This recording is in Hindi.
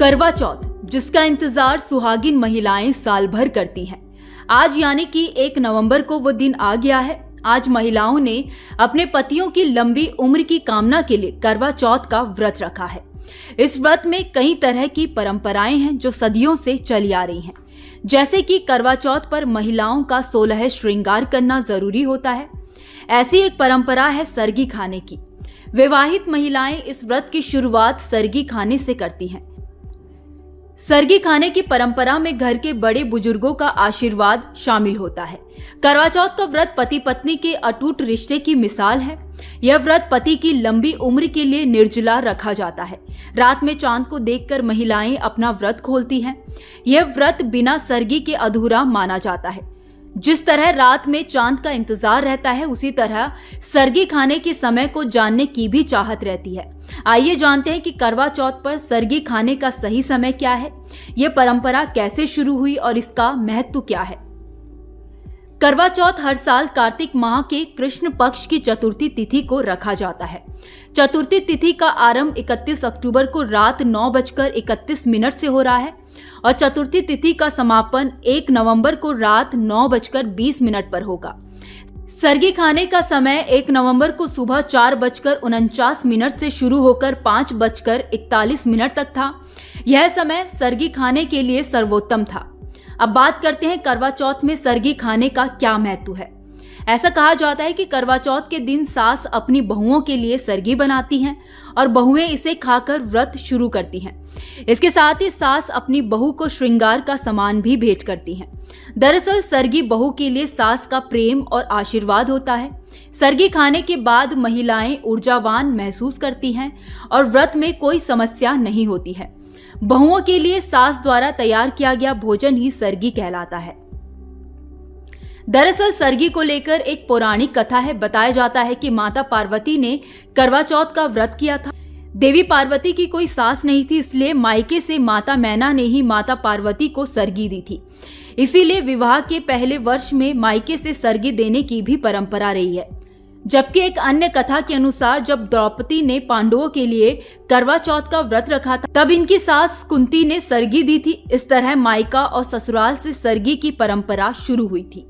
करवा चौथ, जिसका इंतजार सुहागिन महिलाएं साल भर करती हैं। आज यानी कि 1 नवंबर को वो दिन आ गया है। आज महिलाओं ने अपने पतियों की लंबी उम्र की कामना के लिए करवा चौथ का व्रत रखा है। इस व्रत में कई तरह की परंपराएं हैं जो सदियों से चली आ रही हैं। जैसे कि करवा चौथ पर महिलाओं का 16 श्रृंगार करना जरूरी होता है। ऐसी एक परंपरा है सरगी खाने की। विवाहित महिलाएं इस व्रत की शुरुआत सरगी खाने से करती हैं। सरगी खाने की परंपरा में घर के बड़े बुजुर्गों का आशीर्वाद शामिल होता है। करवा चौथ का व्रत पति पत्नी के अटूट रिश्ते की मिसाल है। यह व्रत पति की लंबी उम्र के लिए निर्जला रखा जाता है। रात में चांद को देखकर महिलाएं अपना व्रत खोलती हैं। यह व्रत बिना सरगी के अधूरा माना जाता है। जिस तरह रात में चांद का इंतजार रहता है, उसी तरह सरगी खाने के समय को जानने की भी चाहत रहती है। आइए जानते हैं कि करवा चौथ पर सरगी खाने का सही समय क्या है, यह परंपरा कैसे शुरू हुई और इसका महत्व क्या है। करवा चौथ हर साल कार्तिक माह के कृष्ण पक्ष की चतुर्थी तिथि को रखा जाता है। चतुर्थी तिथि का आरंभ 31 अक्टूबर को रात 9:31 से हो रहा है और चतुर्थी तिथि का समापन 1 नवंबर को रात 9:20 पर होगा। सरगी खाने का समय 1 नवंबर को सुबह 4:49 से शुरू होकर 5:41 तक था। यह समय सरगी खाने के लिए सर्वोत्तम था। अब बात करते हैं करवा चौथ में सरगी खाने का क्या महत्व है। ऐसा कहा जाता है कि करवा चौथ के दिन सास अपनी बहुओं के लिए सरगी बनाती हैं और बहुएं इसे खाकर व्रत शुरू करती हैं। इसके साथ ही सास अपनी बहू को श्रृंगार का सामान भी भेंट करती हैं। दरअसल सरगी बहू के लिए सास का प्रेम और आशीर्वाद होता है। सरगी खाने के बाद महिलाएं ऊर्जावान महसूस करती हैं और व्रत में कोई समस्या नहीं होती है। बहुओं के लिए सास द्वारा तैयार किया गया भोजन ही सरगी कहलाता है। दरअसल सरगी को लेकर एक पौराणिक कथा है। बताया जाता है कि माता पार्वती ने करवा चौथ का व्रत किया था। देवी पार्वती की कोई सास नहीं थी, इसलिए मायके से माता मैना ने ही माता पार्वती को सरगी दी थी। इसीलिए विवाह के पहले वर्ष में मायके से सरगी देने की भी परंपरा रही है। जबकि एक अन्य कथा के अनुसार जब द्रौपदी ने पांडवों के लिए करवा चौथ का व्रत रखा था, तब इनकी सास कुंती ने सरगी दी थी। इस तरह मायका और ससुराल से सरगी की परंपरा शुरू हुई थी।